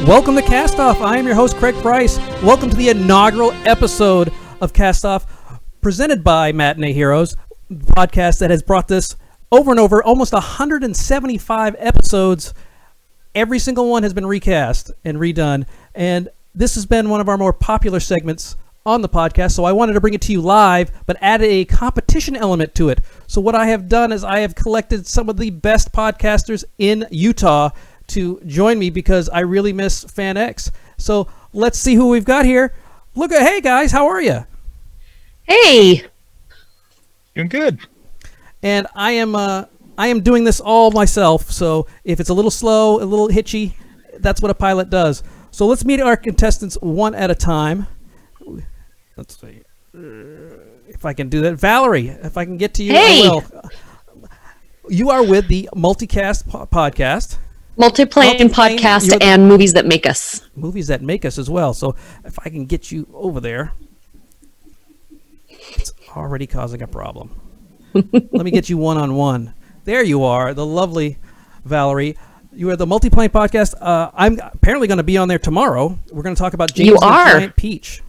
Welcome to CastOFF. I am your host, Craig Price. Welcome to the inaugural episode of CastOFF, presented by Matinee Heroes, the podcast that has brought this over and over, almost 175 episodes. Every single one has been recast and redone, and this has been one of our more popular segments on the podcast, so I wanted to bring it to you live, but add a competition element to it. So what I have done is I have collected some of the best podcasters in Utah to join me because I really miss Fan X. So let's see who we've got here. Hey guys, how are you? Hey. Doing good. And I am doing this all myself, so if it's a little slow, a little hitchy, that's what a pilot does. So let's meet our contestants one at a time. Let's see if I can do that. Valerie, if I can get to you, hey. I will. You are with the Multicast podcast. Multiplane podcast and Movies That Make Us. Movies That Make Us as well. So if I can get you over there. It's already causing a problem. Let me get you one-on-one. There you are, the lovely Valerie. You are the Multiplane podcast. I'm apparently going to be on there tomorrow. We're going to talk about James the Giant Peach.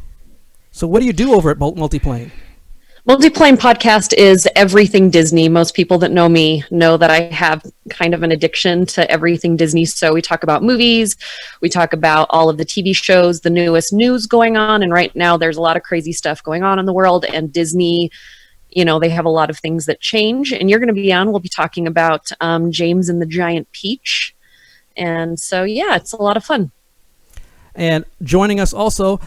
So what do you do over at Multiplane? Multiplane podcast is everything Disney. Most people that know me know that I have kind of an addiction to everything Disney. So we talk about movies, we talk about all of the TV shows, the newest news going on. And right now there's a lot of crazy stuff going on in the world, and Disney, you know, they have a lot of things that change. And you're going to be on, we'll be talking about James and the Giant Peach. And so, yeah, it's a lot of fun. And joining us also,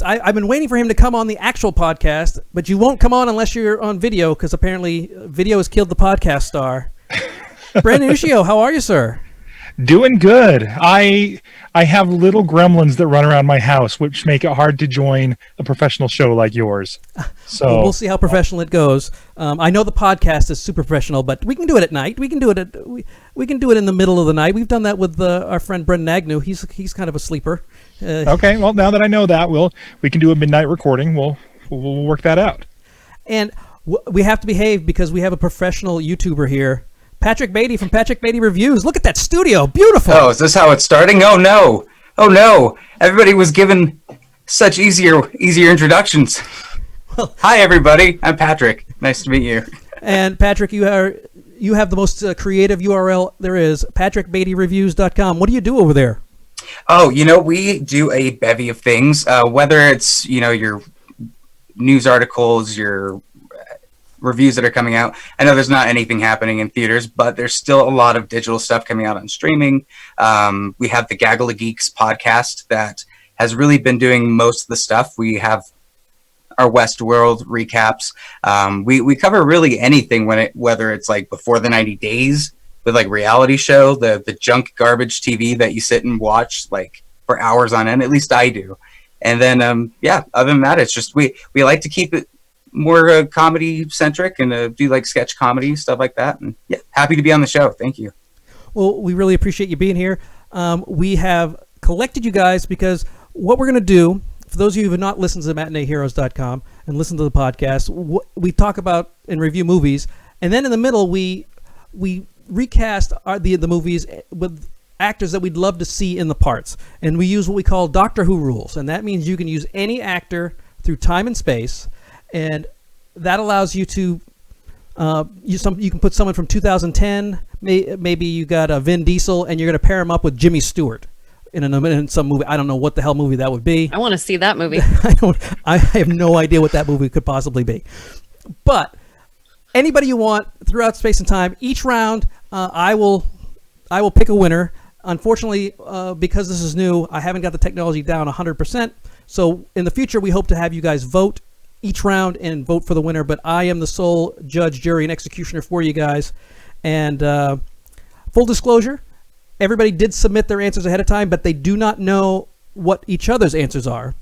I've been waiting for him to come on the actual podcast, but you won't come on unless you're on video, because apparently video has killed the podcast star. Branden Ushio, how are you, sir? Doing good. I have little gremlins that run around my house, which make it hard to join a professional show like yours. So well, we'll see how professional it goes. I know the podcast is super professional, but we can do it at night. We can do it we can do it in the middle of the night. We've done that with our friend Branden Agnew. He's kind of a sleeper. Okay, well, now that I know that, we can do a midnight recording. We'll work that out. And we have to behave because we have a professional YouTuber here. Patrick Beatty from Patrick Beatty Reviews. Look at that studio. Beautiful. Oh, is this how it's starting? Oh, no. Oh, no. Everybody was given such easier introductions. Well, hi, everybody. I'm Patrick. Nice to meet you. And Patrick, you have the most creative URL there is, patrickbeattyreviews.com. What do you do over there? Oh, we do a bevy of things, whether it's, your news articles, your reviews that are coming out. I know there's not anything happening in theaters, but there's still a lot of digital stuff coming out on streaming. We have the Gaggle of Geeks podcast that has really been doing most of the stuff. We have our Westworld recaps. We cover really anything whether it's like Before the 90 Days with like reality show, the junk garbage TV that you sit and watch like for hours on end. At least I do. And then other than that, it's just we like to keep it more comedy centric and do like sketch comedy, stuff like that. And yeah, happy to be on the show. Thank you. Well, we really appreciate you being here. We have collected you guys because what we're going to do, for those of you who have not listened to matineeheroes.com and listen to the podcast, we talk about and review movies, and then in the middle we recast the movies with actors that we'd love to see in the parts, and we use what we call Doctor Who rules, and that means you can use any actor through time and space. And that allows you to you can put someone from 2010. Maybe you got a Vin Diesel, and you're going to pair him up with Jimmy Stewart in some movie. I don't know what the hell movie that would be. I want to see that movie. I have no idea what that movie could possibly be. But anybody you want throughout space and time. Each round, I will pick a winner. Unfortunately, because this is new, I haven't got the technology down 100%. So in the future, we hope to have you guys vote each round and vote for the winner, but I am the sole judge, jury, and executioner for you guys. And full disclosure, everybody did submit their answers ahead of time, but they do not know what each other's answers are.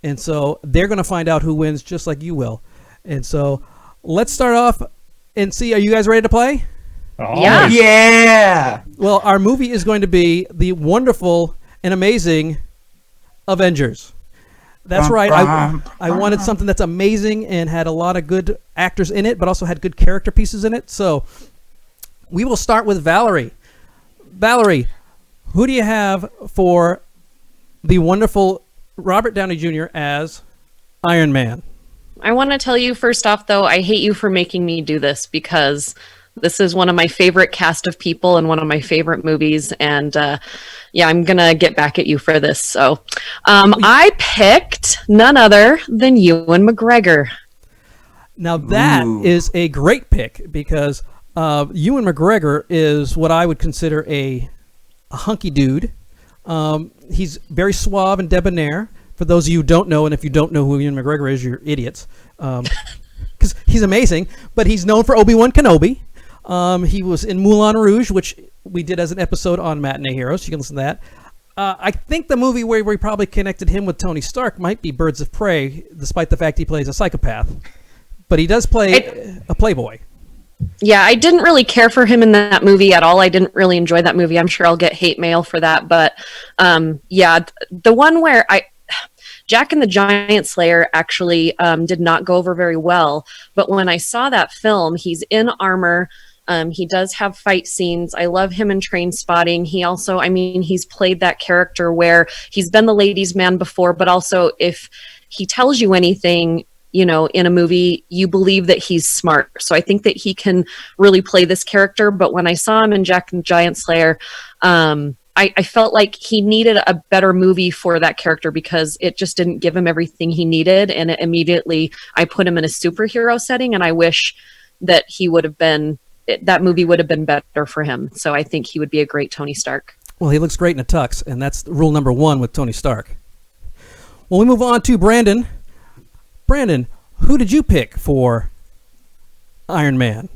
And so they're going to find out who wins just like you will. And so let's start off and see, are you guys ready to play? Oh. Yeah. Yeah. Well, our movie is going to be the wonderful and amazing Avengers. That's right. I wanted something that's amazing and had a lot of good actors in it, but also had good character pieces in it. So we will start with Valerie. Valerie, who do you have for the wonderful Robert Downey Jr. as Iron Man. I want to tell you first off, though, I hate you for making me do this because this is one of my favorite cast of people and one of my favorite movies. And yeah, I'm going to get back at you for this. So I picked none other than Ewan McGregor. Now that is a great pick because Ewan McGregor is what I would consider a hunky dude. He's very suave and debonair. For those of you who don't know, and if you don't know who Ewan McGregor is, you're idiots. Because he's amazing, but he's known for Obi-Wan Kenobi. He was in Moulin Rouge, which we did as an episode on Matinee Heroes. You can listen to that. I think the movie where we probably connected him with Tony Stark might be Birds of Prey, despite the fact he plays a psychopath. But he does play a playboy. Yeah, I didn't really care for him in that movie at all. I didn't really enjoy that movie. I'm sure I'll get hate mail for that. But yeah, the one where Jack and the Giant Slayer actually did not go over very well. But when I saw that film, he's in armor. He does have fight scenes. I love him in Train Spotting. He also, I mean, he's played that character where he's been the ladies' man before, but also if he tells you anything, you know, in a movie, you believe that he's smart. So I think that he can really play this character. But when I saw him in Jack and the Giant Slayer, I felt like he needed a better movie for that character because it just didn't give him everything he needed. And immediately I put him in a superhero setting, and I wish that he would have been, that movie would have been better for him. So I think he would be a great Tony Stark. Well, he looks great in a tux, and that's rule number one with Tony Stark. Well, we move on to Branden. Branden, who did you pick for Iron Man?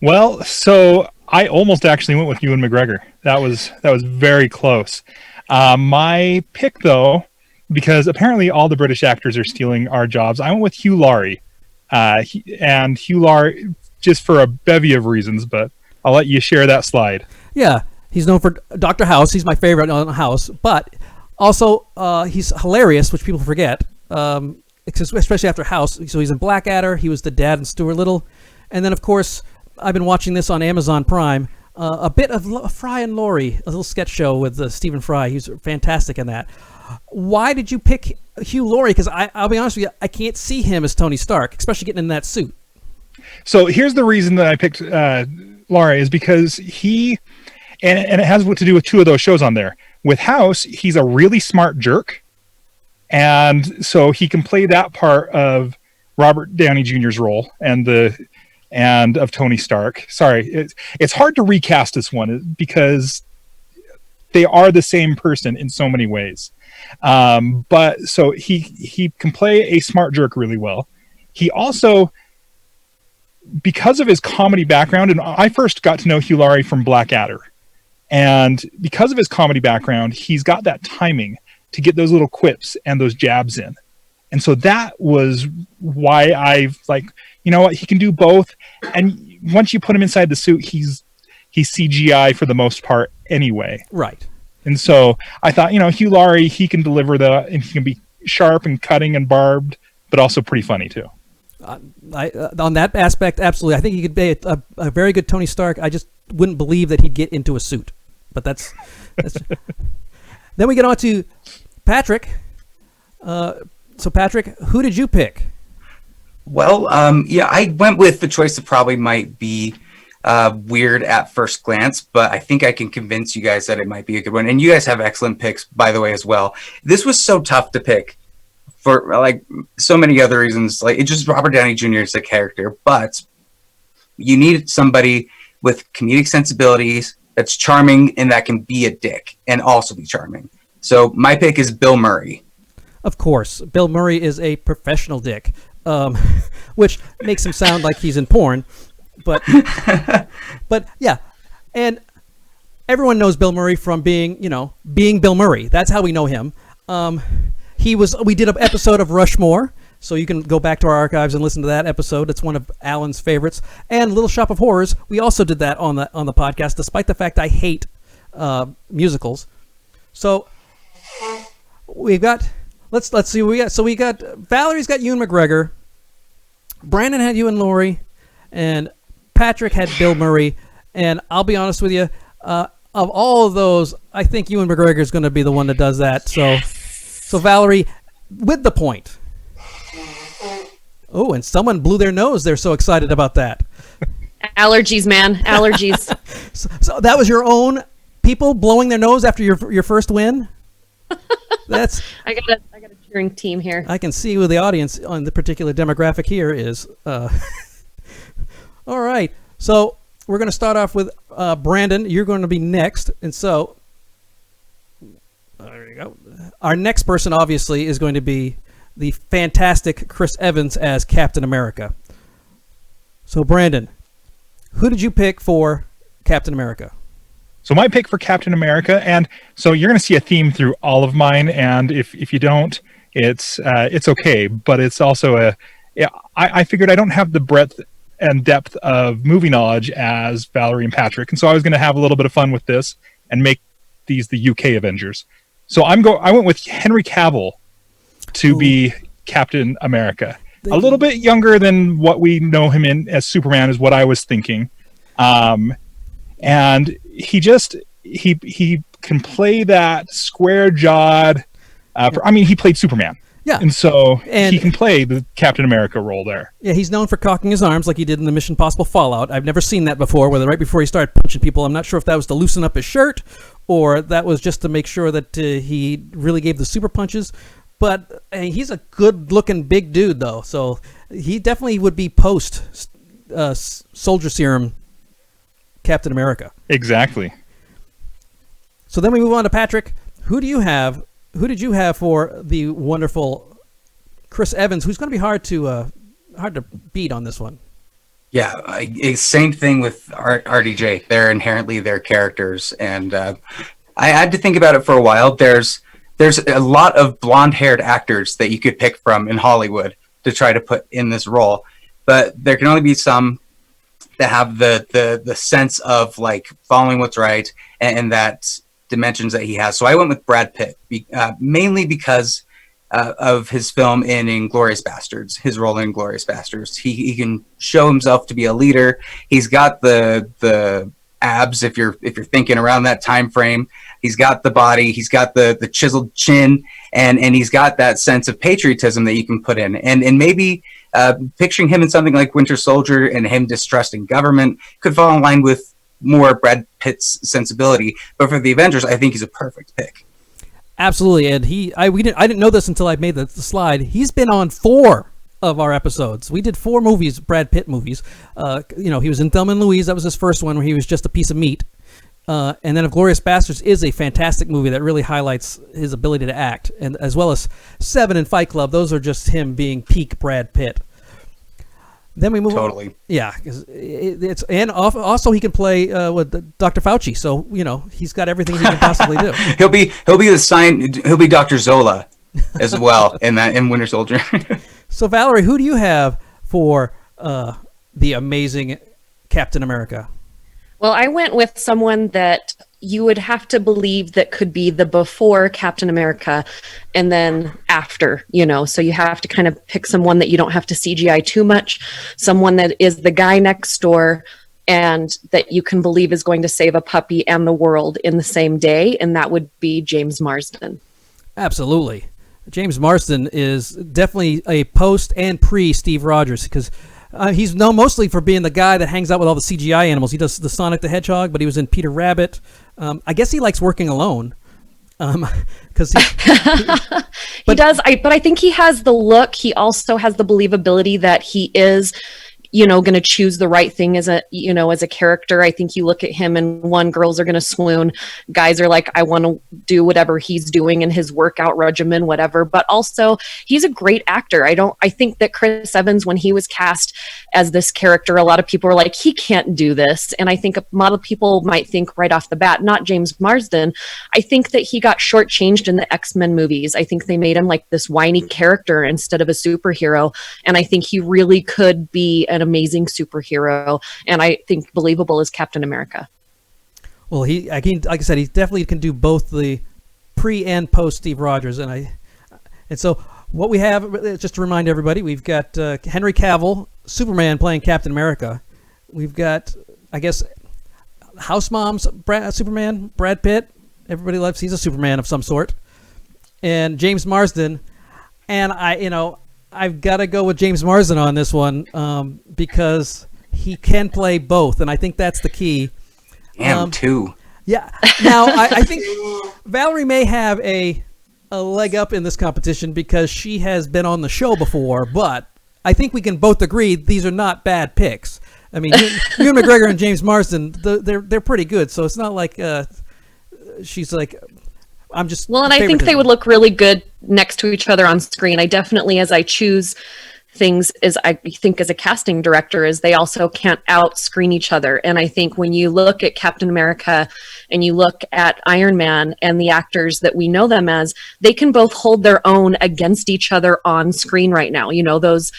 Well, so I almost actually went with Ewan McGregor. That was very close. My pick, though, because apparently all the British actors are stealing our jobs, I went with Hugh Laurie. And Hugh Laurie, just for a bevy of reasons, but I'll let you share that slide. Yeah, he's known for Dr. House. He's my favorite on House. But also, he's hilarious, which people forget, especially after House. So he's in Blackadder. He was the dad in Stuart Little. And then, of course, I've been watching this on Amazon Prime. A bit of Fry and Laurie, a little sketch show with Stephen Fry. He's fantastic in that. Why did you pick Hugh Laurie? Because I'll be honest with you, I can't see him as Tony Stark, especially getting in that suit. So here's the reason that I picked Laurie is because he, and it has to do with two of those shows on there. With House, he's a really smart jerk. And so he can play that part of Robert Downey Jr.'s role and of Tony Stark. Sorry, it's hard to recast this one because they are the same person in so many ways. But so he can play a smart jerk really well. He also, because of his comedy background, and I first got to know Hugh Laurie from Blackadder, and because of his comedy background, he's got that timing to get those little quips and those jabs in. And so that was why I've like, you know what, he can do both. And once you put him inside the suit, he's CGI for the most part anyway. Right. And so I thought, you know, Hugh Laurie, he can deliver and he can be sharp and cutting and barbed, but also pretty funny too. On that aspect, absolutely. I think he could be a very good Tony Stark. I just wouldn't believe that he'd get into a suit. But that's Then we get on to Patrick. So Patrick, who did you pick? Well, yeah, I went with the choice that probably might be weird at first glance, but I think I can convince you guys that it might be a good one. And you guys have excellent picks, by the way, as well. This was so tough to pick for like so many other reasons. Like, it's just Robert Downey Jr. is a character, but you need somebody with comedic sensibilities that's charming and that can be a dick and also be charming. So my pick is Bill Murray. Of course, Bill Murray is a professional dick, which makes him sound like he's in porn. But yeah, and everyone knows Bill Murray from being Bill Murray. That's how we know him. We did an episode of Rushmore, so you can go back to our archives and listen to that episode. It's one of Alan's favorites. And Little Shop of Horrors, we also did that on the podcast, despite the fact I hate musicals. So we've got. Let's see what we got. So we got Valerie's got Ewan McGregor, Branden had Ewan Laurie, and Patrick had Bill Murray. And I'll be honest with you, of all of those, I think Ewan McGregor is going to be the one that does that. So So Valerie, with the point. Oh, and someone blew their nose. They're so excited about that. Allergies, man. Allergies. So that was your own people blowing their nose after your first win? That's I got a cheering team here. I can see who the audience on the particular demographic here is. All right. So we're going to start off with Branden. You're going to be next. And so there you go. Our next person, obviously, is going to be the fantastic Chris Evans as Captain America. So, Branden, who did you pick for Captain America? So my pick for Captain America, and so you're going to see a theme through all of mine, and if you don't, it's okay. But it's also I figured I don't have the breadth and depth of movie knowledge as Valerie and Patrick, and so I was going to have a little bit of fun with this and make these the UK Avengers. So I went with Henry Cavill to be Captain America. A little bit younger than what we know him in as Superman is what I was thinking. And he can play that square-jawed. He played Superman. Yeah, and he can play the Captain America role there. Yeah, he's known for cocking his arms like he did in the Mission Impossible Fallout. I've never seen that before. Whether right before he started punching people, I'm not sure if that was to loosen up his shirt or that was just to make sure that he really gave the super punches. But he's a good-looking big dude, though, so he definitely would be post Soldier Serum Captain America. Exactly. So then we move on to Patrick. Who did you have for the wonderful Chris Evans, who's going to be hard to beat on this one? Yeah, same thing with RDJ. They're inherently their characters, and I had to think about it for a while. There's a lot of blonde-haired actors that you could pick from in Hollywood to try to put in this role, but there can only be some that have the sense of like following what's right and that dimensions that he has. So I went with Brad Pitt, mainly because of his film in Inglourious Bastards, his role in Inglourious Bastards. He can show himself to be a leader. He's got the abs if you're thinking around that time frame. He's got the body, he's got the chiseled chin, and he's got that sense of patriotism that you can put in. And maybe picturing him in something like Winter Soldier and him distrusting government could fall in line with more Brad Pitt's sensibility. But for the Avengers, I think he's a perfect pick. Absolutely, and I didn't know this until I made the slide. He's been on 4 of our episodes. We did 4 movies, Brad Pitt movies. He was in Thelma and Louise. That was his first one where he was just a piece of meat. And then Inglourious Bastards is a fantastic movie that really highlights his ability to act, and as well as 7 and Fight Club. Those are just him being peak Brad Pitt. Then we move totally on. Yeah, it's and also he can play with Dr. Fauci, so he's got everything he can possibly do. He'll be Dr. Zola as well in Winter Soldier. So Valerie, who do you have for the amazing Captain America? Well, I went with someone that you would have to believe that could be the before Captain America and then after, so you have to kind of pick someone that you don't have to CGI too much, someone that is the guy next door and that you can believe is going to save a puppy and the world in the same day, and that would be James Marsden. Absolutely. James Marsden is definitely a post and pre Steve Rogers, because he's known mostly for being the guy that hangs out with all the CGI animals. He does the Sonic the Hedgehog, but he was in Peter Rabbit. I guess he likes working alone. Because he does. But I think he has the look. He also has the believability that he is, going to choose the right thing as a character. I think you look at him and girls are going to swoon. Guys are like, I want to do whatever he's doing in his workout regimen, whatever. But also he's a great actor. I think that Chris Evans, when he was cast as this character, a lot of people were like, he can't do this. And I think a lot of people might think right off the bat, not James Marsden. I think that he got shortchanged in the X-Men movies. I think they made him like this whiny character instead of a superhero. And I think he really could be an amazing superhero, and I think believable as Captain America. Well, like I said, he definitely can do both the pre and post Steve Rogers, and so what we have, just to remind everybody, we've got Henry Cavill, Superman, playing Captain America. We've got, I guess, House Mom's Superman, Brad Pitt. Everybody loves, he's a Superman of some sort. and James Marsden, and I've got to go with James Marsden on this one because he can play both, and I think that's the key. Damn, too. Yeah. Now, I think Valerie may have a leg up in this competition because she has been on the show before, but I think we can both agree these are not bad picks. I mean, Ewan McGregor and James Marsden, they're pretty good, so it's not like she's like, I'm just... Well, and I think they would look really good next to each other on screen. I definitely, as I choose things, as I think as a casting director, is they also can't out-screen each other. And I think when you look at Captain America and you look at Iron Man and the actors that we know them as, they can both hold their own against each other on screen right now. You know, those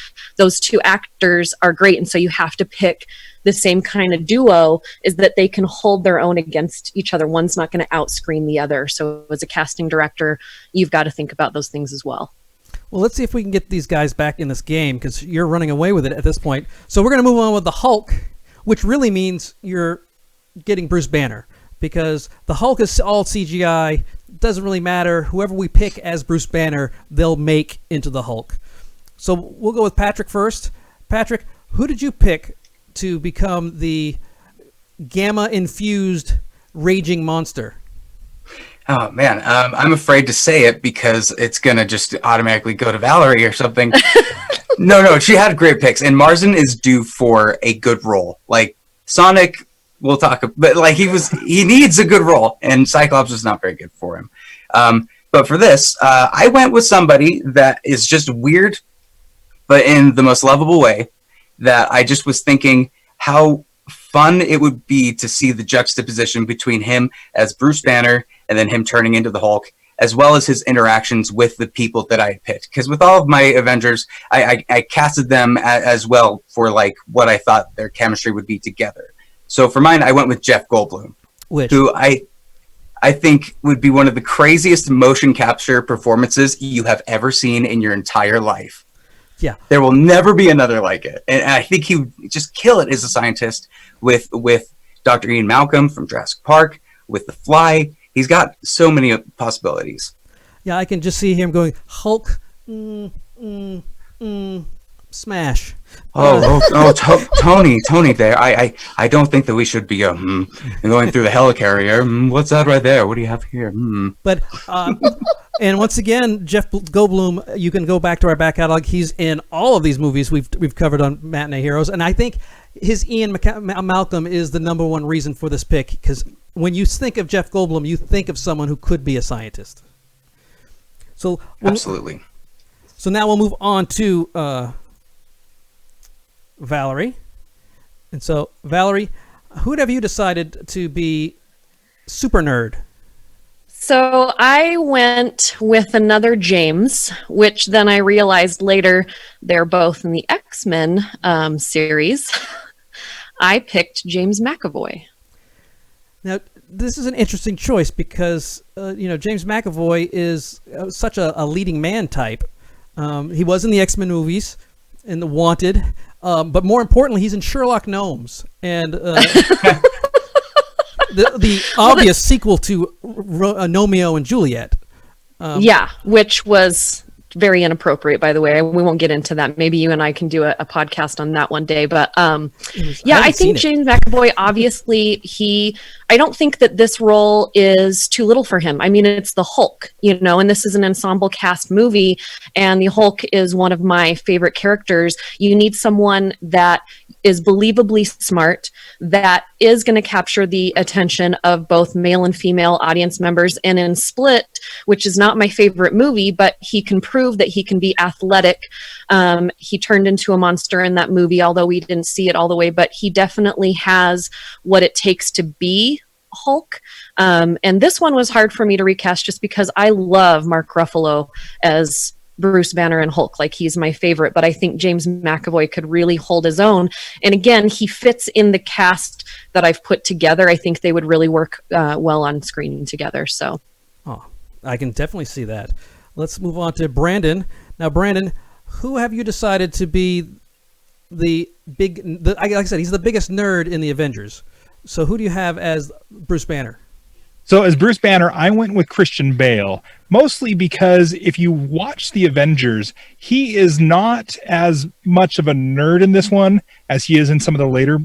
two actors are great, and so you have to pick the same kind of duo, is that they can hold their own against each other. One's not going to out-screen the other. So as a casting director, you've got to think about those things as well. Well, let's see if we can get these guys back in this game, because you're running away with it at this point. So we're going to move on with the Hulk, which really means you're getting Bruce Banner, because the Hulk is all CGI. It doesn't really matter. Whoever we pick as Bruce Banner, they'll make into the Hulk. So we'll go with Patrick first. Patrick, who did you pick to become the gamma-infused raging monster? Oh man, I'm afraid to say it because it's gonna just automatically go to Valerie or something. No, she had great picks, and Marsden is due for a good role. Like Sonic, we'll talk, but like he needs a good role, and Cyclops was not very good for him. But for this, I went with somebody that is just weird, but in the most lovable way. That I just was thinking how fun it would be to see the juxtaposition between him as Bruce Banner and then him turning into the Hulk, as well as his interactions with the people that I had picked. Because with all of my Avengers, I casted them as well for like what I thought their chemistry would be together. So for mine, I went with Jeff Goldblum, who I think would be one of the craziest motion capture performances you have ever seen in your entire life. Yeah, there will never be another like it, and I think he would just kill it as a scientist with Dr. Ian Malcolm from Jurassic Park, with The Fly. He's got so many possibilities. Yeah, I can just see him going Hulk, smash. Tony, there. I don't think that we should be going through the helicarrier. What's that right there? What do you have here? But and once again, Jeff Goldblum, you can go back to our back catalog. He's in all of these movies we've covered on Matinee Heroes, and I think his Ian Malcolm is the number one reason for this pick, because when you think of Jeff Goldblum, you think of someone who could be a scientist. So absolutely. So now we'll move on to Valerie. And so, Valerie, who have you decided to be super nerd? So I went with another James, which then I realized later they're both in the X-Men series. I picked James McAvoy. Now, this is an interesting choice because, James McAvoy is such a leading man type. He was in the X-Men movies, in The Wanted, but more importantly, he's in Sherlock Gnomes, and the obvious sequel to Romeo and Juliet. Yeah, which was very inappropriate, by the way. We won't get into that. Maybe you and I can do a podcast on that one day. But I think James McAvoy, obviously, I don't think that this role is too little for him. I mean, it's the Hulk, and this is an ensemble cast movie, and the Hulk is one of my favorite characters. You need someone that is believably smart, that is going to capture the attention of both male and female audience members. And in Split, which is not my favorite movie, but he can prove that he can be athletic. He turned into a monster in that movie, although we didn't see it all the way, but he definitely has what it takes to be Hulk. And this one was hard for me to recast just because I love Mark Ruffalo as Bruce Banner and Hulk. Like, he's my favorite, but I think James McAvoy could really hold his own. And again, he fits in the cast that I've put together. I think they would really work well on screen together. So, I can definitely see that. Let's move on to Branden. Now, Branden, who have you decided to be like I said, he's the biggest nerd in the Avengers. So who do you have as Bruce Banner? So as Bruce Banner, I went with Christian Bale, mostly because if you watch the Avengers, he is not as much of a nerd in this one as he is in some of the later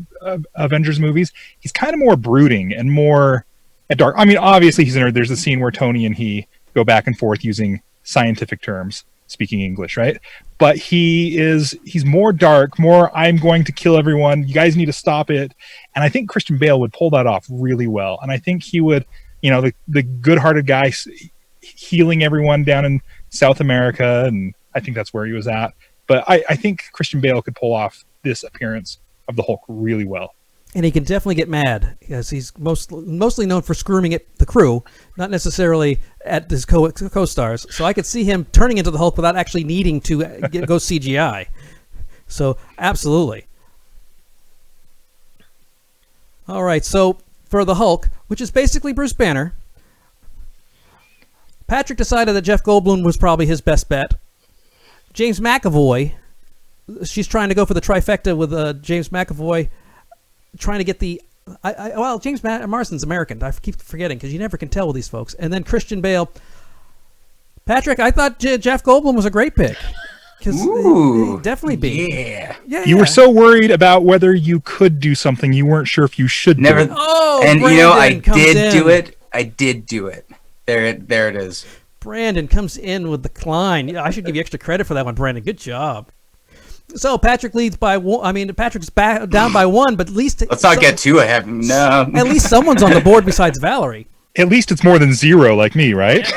Avengers movies. He's kind of more brooding and more dark. I mean, obviously he's a nerd. There's a scene where Tony and he go back and forth using scientific terms, speaking English, right? But he's more dark, more I'm going to kill everyone. You guys need to stop it. And I think Christian Bale would pull that off really well. And I think he would, the good-hearted guy healing everyone down in South America, and I think that's where he was at. But I think Christian Bale could pull off this appearance of the Hulk really well. And he can definitely get mad, because he's mostly known for screaming at the crew, not necessarily at his co-stars. So I could see him turning into the Hulk without actually needing to go CGI. So, absolutely. All right, so for the Hulk, which is basically Bruce Banner, Patrick decided that Jeff Goldblum was probably his best bet. James McAvoy, she's trying to go for the trifecta with James McAvoy, trying to get the... James Marsden's American. I keep forgetting, because you never can tell with these folks. And then Christian Bale. Patrick, I thought Jeff Goldblum was a great pick. Because he'd definitely be. Yeah. You were so worried about whether you could do something, you weren't sure if you should do it. Oh, and Branden I did do in. it. I did do it. There it is. Branden comes in with the Klein. I should give you extra credit for that one, Branden. Good job. So Patrick leads by one. I mean, Patrick's down by one, but at least let's not get too ahead. No. At least someone's on the board besides Valerie. At least it's more than 0, like me, right?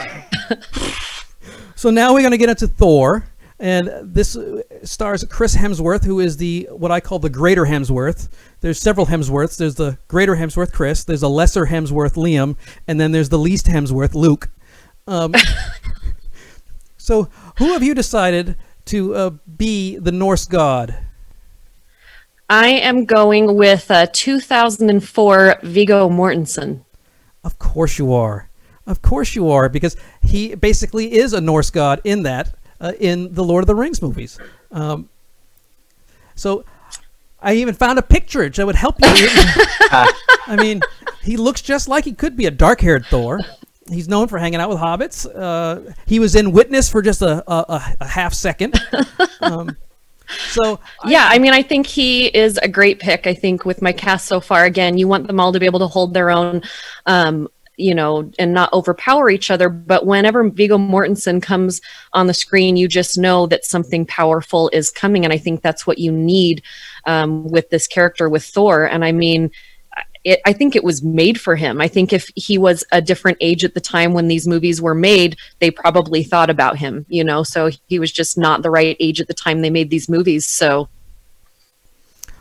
So now we're going to get into Thor, and this stars Chris Hemsworth, who is what I call the greater Hemsworth. There's several Hemsworths. There's the greater Hemsworth, Chris. There's a lesser Hemsworth, Liam, and then there's the least Hemsworth, Luke. So who have you decided to be the Norse god? I am going with 2004 Viggo Mortensen. Of course you are. Of course you are, because he basically is a Norse god in that, in the Lord of the Rings movies. So I even found a picture that would help you. I mean, he looks just like he could be a dark-haired Thor. He's known for hanging out with hobbits. He was in Witness for just a half second. I mean, I think he is a great pick. I think with my cast so far, again, you want them all to be able to hold their own, and not overpower each other. But whenever Viggo Mortensen comes on the screen, you just know that something powerful is coming. And I think that's what you need with this character, with Thor. And I mean, I think it was made for him. I think if he was a different age at the time when these movies were made, they probably thought about him, so he was just not the right age at the time they made these movies. So,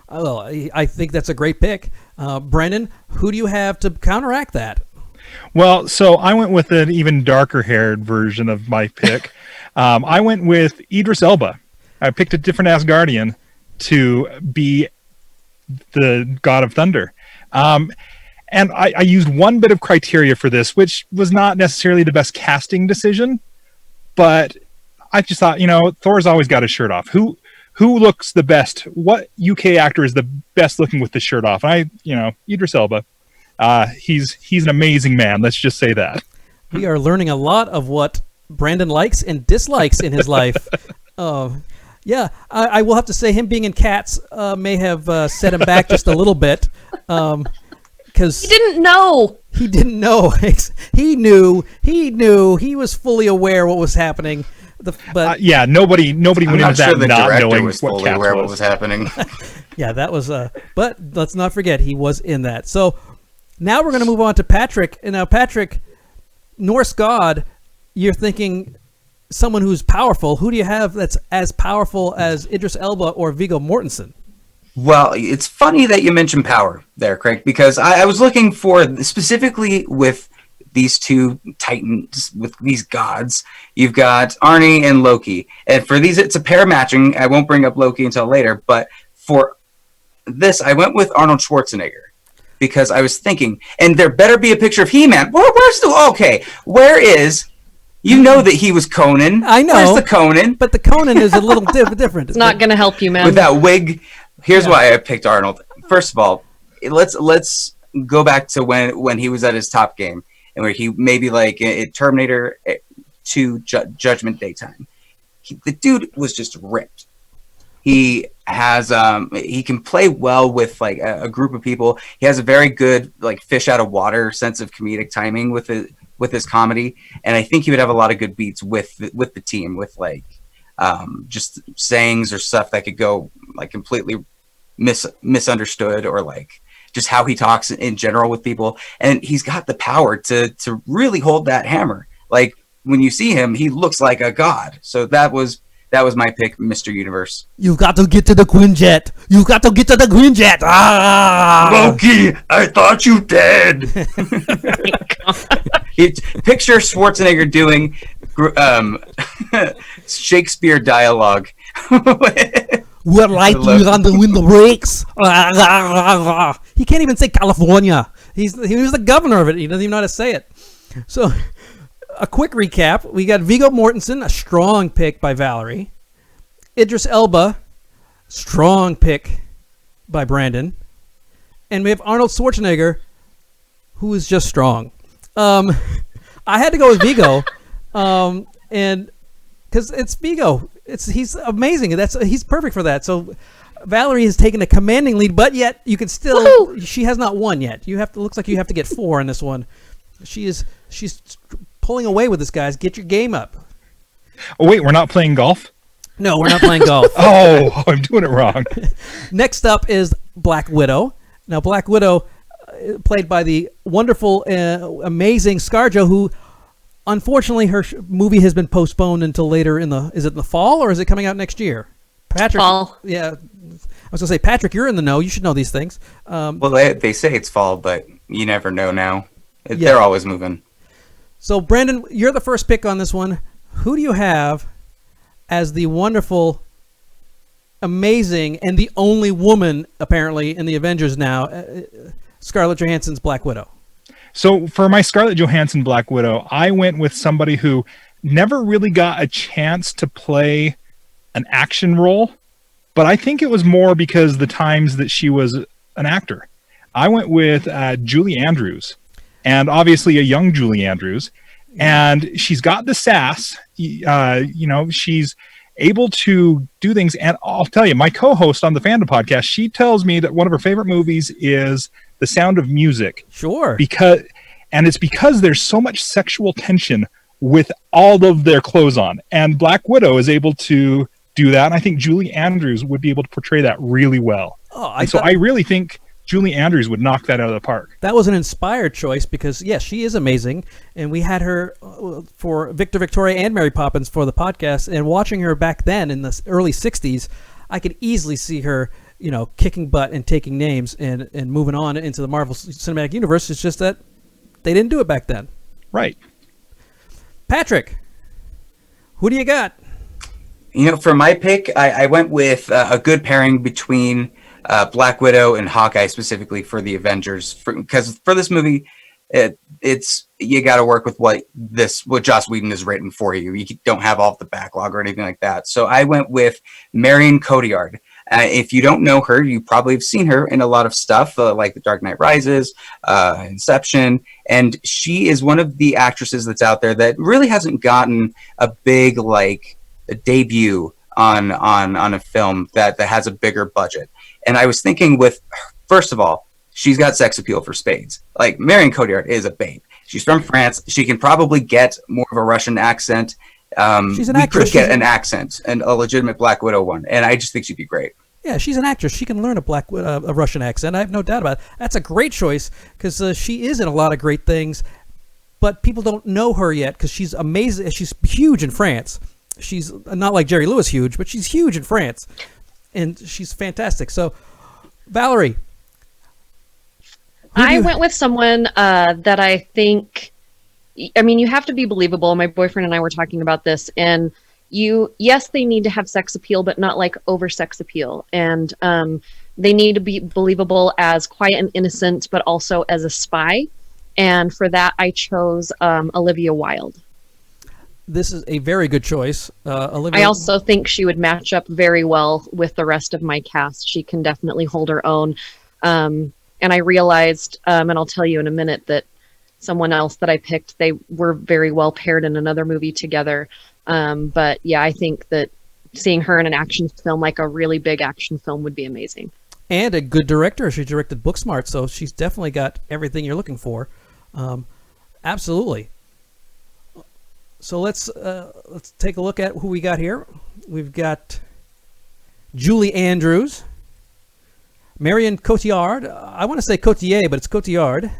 well, I think that's a great pick. Branden, who do you have to counteract that? Well, so I went with an even darker haired version of my pick. I went with Idris Elba. I picked a different Asgardian to be the God of Thunder. And I used one bit of criteria for this, which was not necessarily the best casting decision, but I just thought, Thor's always got his shirt off. Who looks the best? What UK actor is the best looking with his shirt off? And Idris Elba. He's an amazing man. Let's just say that. We are learning a lot of what Branden likes and dislikes in his life. Yeah, I will have to say him being in Cats may have set him back just a little bit. Because he didn't know. He didn't know. He knew. He was fully aware what was happening. Nobody went into that not knowing was fully aware what was happening. Yeah, that was. But let's not forget he was in that. So now we're going to move on to Patrick. And now Patrick, Norse god, you're thinking someone who's powerful. Who do you have that's as powerful as Idris Elba or Viggo Mortensen? Well, it's funny that you mentioned power there, Craig, because I was looking for, specifically with these two titans, with these gods, you've got Arnie and Loki. And for these, it's a pair matching. I won't bring up Loki until later, but for this, I went with Arnold Schwarzenegger. Because I was thinking, and there better be a picture of He-Man. Where is... You know that he was Conan. I know. Where's the Conan? But the Conan is a little different. It's not going to help you, man. With that wig. Here's why I picked Arnold. First of all, let's go back to when he was at his top game. and where he maybe like Terminator 2 Judgment Day time. The dude was just ripped. He has he can play well with like a group of people. He has a very good like fish out of water sense of comedic timing with his comedy, and I think he would have a lot of good beats with the team, with like just sayings or stuff that could go like completely misunderstood, or like just how he talks in general with people. And he's got the power to really hold that hammer. Like when you see him, he looks like a god. So that was my pick, Mr. Universe. You've got to get to the Quinjet. You've got to get to the Quinjet. Ah! Loki, I thought you dead. Picture Schwarzenegger doing Shakespeare dialogue. We're like you on the window brakes. He can't even say California. He was the governor of it. He doesn't even know how to say it. So, a quick recap. We got Viggo Mortensen, a strong pick by Valerie. Idris Elba, strong pick by Branden. And we have Arnold Schwarzenegger, who is just strong. I had to go with Viggo, and because it's Viggo. He's amazing. He's perfect for that. So Valerie has taken a commanding lead, but yet you can still. Woo-hoo! She has not won yet. Looks like you have to get 4 in this one. She's pulling away with this, guys. Get your game up. Oh wait, we're not playing golf? No, we're not playing golf. Oh, I'm doing it wrong. Next up is Black Widow. Now, Black Widow, played by the wonderful, amazing ScarJo, who. Unfortunately, her movie has been postponed until later is it in the fall, or is it coming out next year? Patrick, fall. Yeah, I was gonna say, Patrick, you're in the know. You should know these things. Well, they say it's fall, but you never know now. They're always moving. So, Branden, you're the first pick on this one. Who do you have as the wonderful, amazing, and the only woman apparently in the Avengers now, Scarlett Johansson's Black Widow? So for my Scarlett Johansson Black Widow, I went with somebody who never really got a chance to play an action role, but I think it was more because the times that she was an actor. I went with Julie Andrews, and obviously a young Julie Andrews, and she's got the sass. She's able to do things, and I'll tell you, my co-host on the Fandom podcast, she tells me that one of her favorite movies is The Sound of Music. Sure. It's because there's so much sexual tension with all of their clothes on. And Black Widow is able to do that. And I think Julie Andrews would be able to portray that really well. I really think Julie Andrews would knock that out of the park. That was an inspired choice because, yes, she is amazing. And we had her for Victor, Victoria, and Mary Poppins for the podcast. And watching her back then in the early 60s, I could easily see her kicking butt and taking names and moving on into the Marvel Cinematic Universe. It's just that they didn't do it back then. Right. Patrick, who do you got? For my pick, I went with a good pairing between Black Widow and Hawkeye, specifically for the Avengers. Because for this movie, it's you got to work with what Joss Whedon has written for you. You don't have all of the backlog or anything like that. So I went with Marion Cotillard. If you don't know her, you probably have seen her in a lot of stuff like The Dark Knight Rises, Inception, and she is one of the actresses that's out there that really hasn't gotten a big a debut on a film that has a bigger budget. And I was thinking first of all, she's got sex appeal for spades. Like Marion Cotillard is a babe. She's from France. She can probably get more of a Russian accent. She's an actress. Could get an accent, and a legitimate Black Widow one, and I just think she'd be great. Yeah, she's an actress. She can learn a Russian accent. I have no doubt about it. That's a great choice because she is in a lot of great things, but people don't know her yet because she's amazing. She's huge in France. She's not like Jerry Lewis huge, but she's huge in France, and she's fantastic. So, Valerie. I went with someone that I think, you have to be believable. My boyfriend and I were talking about this, and yes, they need to have sex appeal, but not like over sex appeal. And they need to be believable as quiet and innocent, but also as a spy. And for that, I chose Olivia Wilde. This is a very good choice. Olivia. I also think she would match up very well with the rest of my cast. She can definitely hold her own. And I realized, and I'll tell you in a minute, that someone else that I picked. They were very well paired in another movie together. But yeah, I think that seeing her in an action film, like a really big action film, would be amazing. And a good director. She directed Booksmart, so she's definitely got everything you're looking for. Absolutely. So let's take a look at who we got here. We've got Julie Andrews, Marion Cotillard. I want to say Cotillard, but it's Cotillard,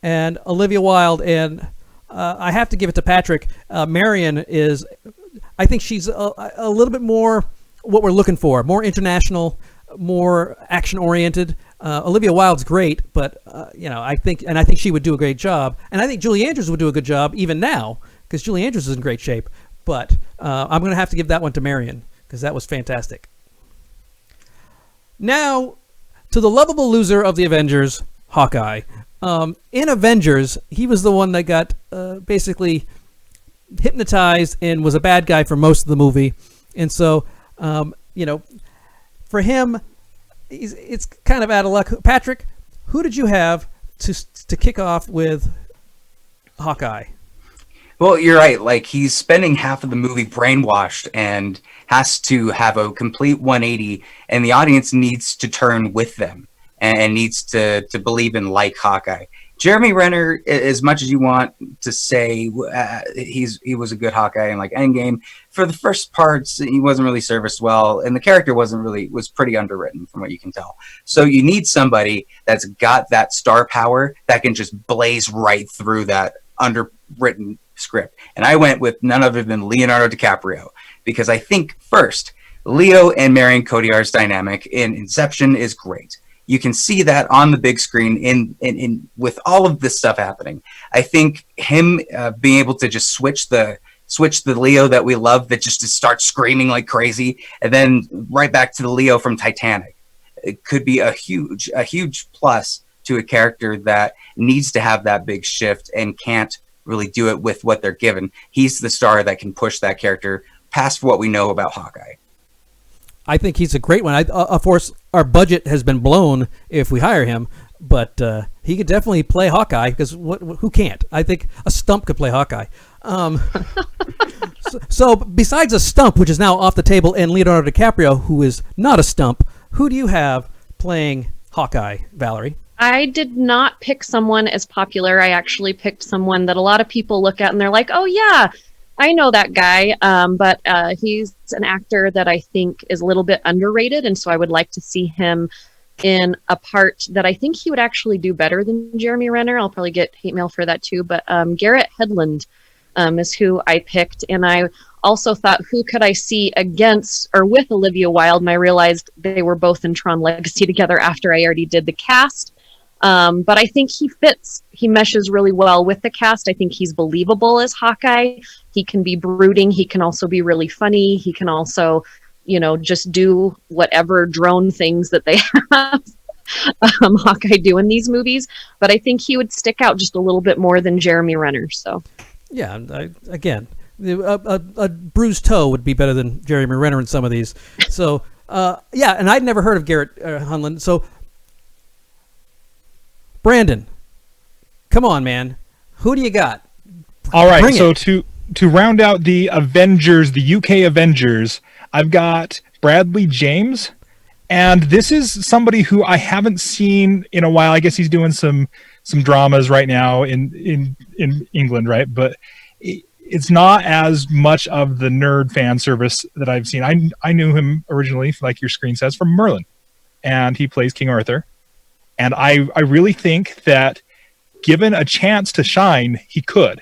and Olivia Wilde. And I have to give it to Patrick. Marion is, I think she's a little bit more what we're looking for, more international, more action-oriented. Olivia Wilde's great, but I think she would do a great job, and I think Julie Andrews would do a good job even now because Julie Andrews is in great shape. But I'm going to have to give that one to Marion because that was fantastic. Now, to the lovable loser of the Avengers, Hawkeye. In Avengers, he was the one that got basically hypnotized and was a bad guy for most of the movie, and so for him, it's kind of out of luck. Patrick, who did you have to kick off with Hawkeye? Well, you're right. Like, he's spending half of the movie brainwashed and has to have a complete 180, and the audience needs to turn with them and needs to believe in like Hawkeye. Jeremy Renner, as much as you want to say he was a good Hawkeye in like Endgame, for the first parts he wasn't really serviced well, and the character was pretty underwritten from what you can tell. So you need somebody that's got that star power that can just blaze right through that underwritten script. And I went with none other than Leonardo DiCaprio, because I think first, Leo and Marion Cotillard's dynamic in Inception is great. You can see that on the big screen in with all of this stuff happening. I think him being able to just switch the Leo that we love, that just starts screaming like crazy, and then right back to the Leo from Titanic, it could be a huge plus to a character that needs to have that big shift and can't really do it with what they're given. He's the star that can push that character past what we know about Hawkeye. I think he's a great one. Of course, our budget has been blown if we hire him, but he could definitely play Hawkeye, because who can't? I think a stump could play Hawkeye. So besides a stump, which is now off the table, and Leonardo DiCaprio, who is not a stump, who do you have playing Hawkeye, Valerie? I did not pick someone as popular. I actually picked someone that a lot of people look at and they're like, oh yeah, I know that guy, but he's an actor that I think is a little bit underrated, and so I would like to see him in a part that I think he would actually do better than Jeremy Renner. I'll probably get hate mail for that too, but Garrett Hedlund is who I picked, and I also thought, who could I see against or with Olivia Wilde, and I realized they were both in Tron Legacy together after I already did the cast. But I think he meshes really well with the cast. I think he's believable as Hawkeye. He can be brooding. He can also be really funny. He can also, just do whatever drone things that they have Hawkeye do in these movies. But I think he would stick out just a little bit more than Jeremy Renner. So, yeah, again, a bruised toe would be better than Jeremy Renner in some of these. So, and I'd never heard of Garrett Hedlund. So, Branden, come on, man. Who do you got? All right, so to round out the Avengers, the UK Avengers, I've got Bradley James, and this is somebody who I haven't seen in a while. I guess he's doing some dramas right now in England, right? But it's not as much of the nerd fan service that I've seen. I knew him originally, like your screen says, from Merlin, and he plays King Arthur. And I really think that given a chance to shine, he could.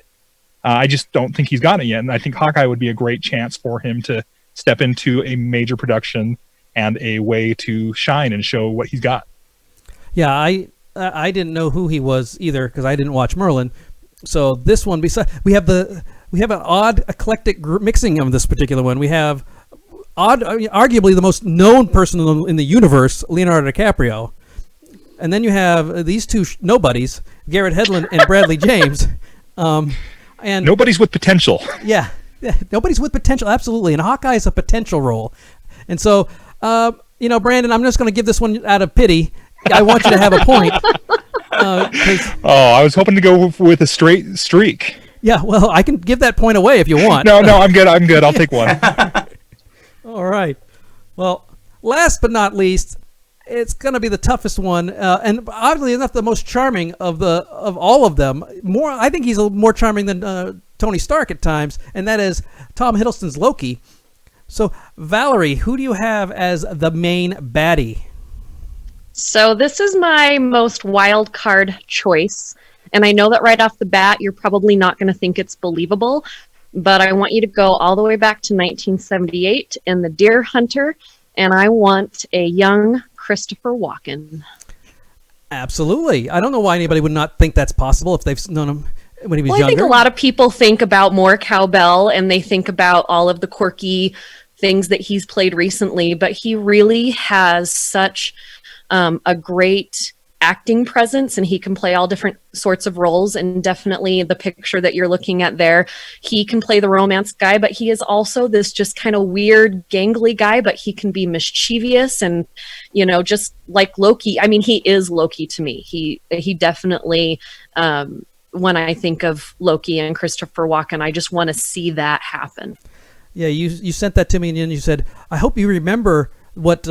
I just don't think he's gotten it yet. And I think Hawkeye would be a great chance for him to step into a major production and a way to shine and show what he's got. Yeah, I didn't know who he was either because I didn't watch Merlin. So this one, we have an odd eclectic mixing of this particular one. We have arguably the most known person in the universe, Leonardo DiCaprio. And then you have these two nobodies, Garrett Hedlund and Bradley James. And nobody's with potential. Yeah, nobody's with potential, absolutely. And Hawkeye is a potential role. And so, Branden, I'm just going to give this one out of pity. I want you to have a point. I was hoping to go with a straight streak. Yeah, well, I can give that point away if you want. No, I'm good. I'll take one. All right. Well, last but not least, it's going to be the toughest one, and oddly enough, the most charming of all of them. I think he's more charming than Tony Stark at times, and that is Tom Hiddleston's Loki. So, Valerie, who do you have as the main baddie? So this is my most wild card choice. And I know that right off the bat, you're probably not going to think it's believable, but I want you to go all the way back to 1978 in The Deer Hunter, and I want a young Christopher Walken. Absolutely. I don't know why anybody would not think that's possible if they've known him when he was younger. I think a lot of people think about more cowbell, and they think about all of the quirky things that he's played recently, but he really has such a great acting presence, and he can play all different sorts of roles. And definitely the picture that you're looking at there, he can play the romance guy, but he is also this just kind of weird gangly guy, but he can be mischievous and, just like Loki. I mean, he is Loki to me. He definitely, when I think of Loki and Christopher Walken, I just want to see that happen. Yeah, you sent that to me, and then you said, I hope you remember what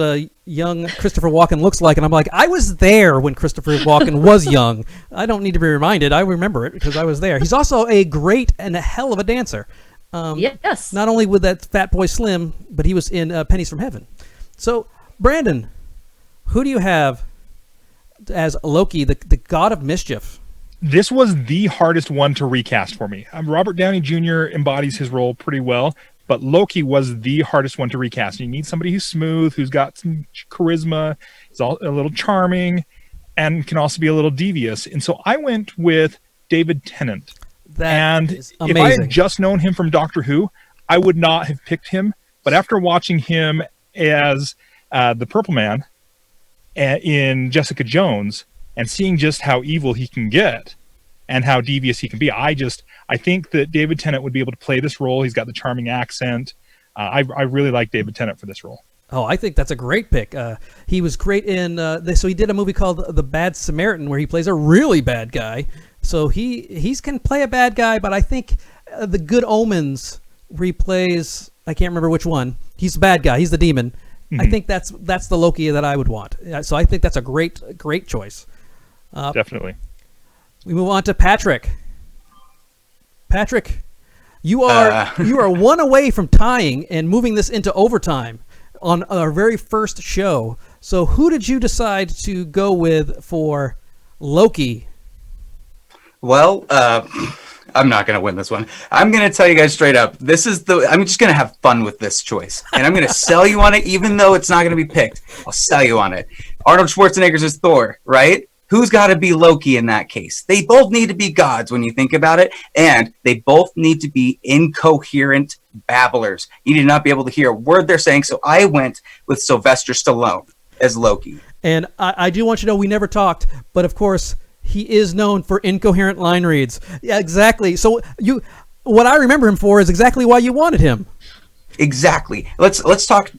young Christopher Walken looks like. And I'm like, I was there when Christopher Walken was young. I don't need to be reminded. I remember it because I was there. He's also a great and a hell of a dancer. Yes. Not only with that Fat Boy Slim, but he was in Pennies from Heaven. So, Branden, who do you have as Loki, the god of mischief? This was the hardest one to recast for me. Robert Downey Jr. embodies his role pretty well, but Loki was the hardest one to recast. You need somebody who's smooth, who's got some charisma, is a little charming, and can also be a little devious. And so I went with David Tennant. Is amazing. If I had just known him from Doctor Who, I would not have picked him. But after watching him as the Purple Man in Jessica Jones and seeing just how evil he can get and how devious he can be, I think that David Tennant would be able to play this role. He's got the charming accent. I really like David Tennant for this role. Oh, I think that's a great pick. He was great in so he did a movie called The Bad Samaritan where he plays a really bad guy. So he can play a bad guy, but I think The Good Omens where he plays, I can't remember which one. He's the bad guy. He's the demon. Mm-hmm. I think that's the Loki that I would want. So I think that's a great choice. Definitely. We move on to Patrick. Patrick, you are one away from tying and moving this into overtime on our very first show. So who did you decide to go with for Loki? Well, I'm not going to win this one. I'm going to tell you guys straight up. I'm just going to have fun with this choice. And I'm going to sell you on it, even though it's not going to be picked. I'll sell you on it. Arnold Schwarzenegger's is Thor, right? Who's got to be Loki in that case? They both need to be gods when you think about it, and they both need to be incoherent babblers. You need to not be able to hear a word they're saying, so I went with Sylvester Stallone as Loki. And I do want you to know we never talked, but of course, he is known for incoherent line reads. Yeah, exactly. So what I remember him for is exactly why you wanted him. Exactly. Let's talk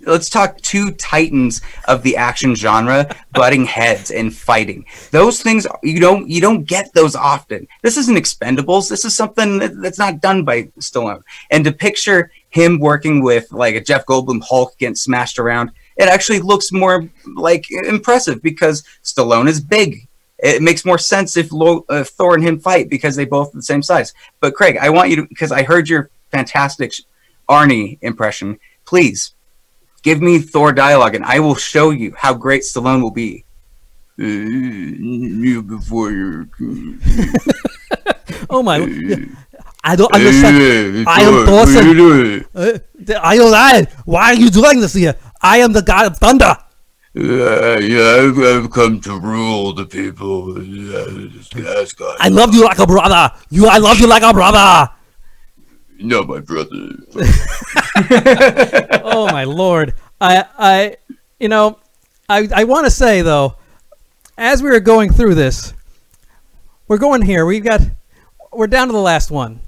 two titans of the action genre butting heads and fighting. Those things you don't get those often. This isn't Expendables. This is something that's not done by Stallone. And to picture him working with like a Jeff Goldblum Hulk getting smashed around, it actually looks more like impressive because Stallone is big. It makes more sense if Thor and him fight because they both are the same size. But Craig, I want you to, because I heard your fantastic Arnie impression, please give me Thor dialogue and I will show you how great Stallone will be. Oh my, I don't understand. I am Thor. I don't know. Why are you doing this here? I am the god of thunder. I've come to rule the people. I love you like a brother. I love you like a brother. No, my brother. Oh my lord! I want to say though, as we were going through this, we're going here. We're down to the last one.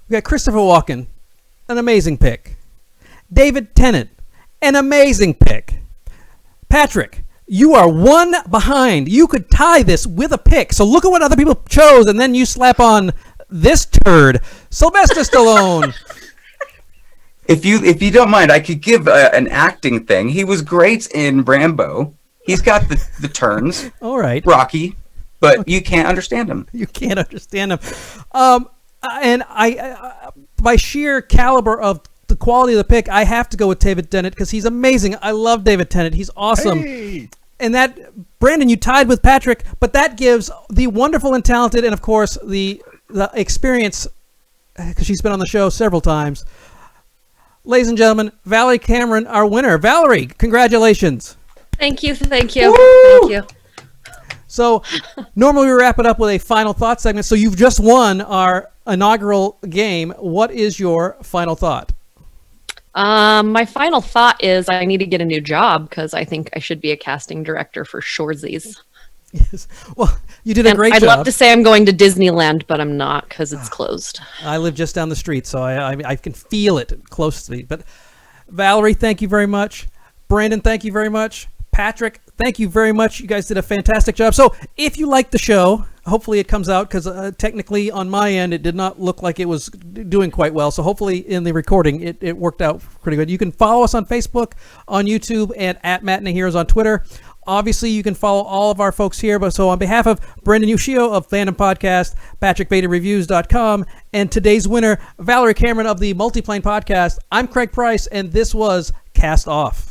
We got Christopher Walken, an amazing pick. David Tennant, an amazing pick. Patrick, You are one behind. You could tie this with a pick. So look at what other people chose, and then you slap on this turd, Sylvester Stallone. If you don't mind, I could give an acting thing. He was great in Rambo. He's got the turns. All right. Rocky, but you can't understand him. You can't understand him. And I by sheer caliber of the quality of the pick, I have to go with David Tennant because he's amazing. I love David Tennant. He's awesome. Hey. And that, Branden, you tied with Patrick, but that gives the wonderful and talented, and of course the experience, because she's been on the show several times. Ladies and gentlemen, Valerie Cameron, our winner. Valerie, congratulations. Thank you. Thank you. Woo! Thank you. So normally we wrap it up with a final thought segment. So you've just won our inaugural game. What is your final thought? My final thought is I need to get a new job because I think I should be a casting director for Shoresies. Yes. Well, you did a great I'd job. love to say I'm going to Disneyland, but I'm not because it's closed. I live just down the street, so I can feel it close to me. But Valerie, thank you very much. Branden, thank you very much. Patrick, thank you very much. You guys did a fantastic job. So if you like the show, hopefully it comes out because technically on my end it did not look like it was doing quite well. So hopefully in the recording it worked out pretty good. You can follow us on Facebook, on YouTube, and at Matinee Heroes on Twitter. Obviously, you can follow all of our folks here. But so on behalf of Branden Ushio of Fandom Podcast, PatrickBeattyReviews.com, and today's winner, Valerie Cameron of the Multiplane Podcast, I'm Craig Price, and this was Cast Off.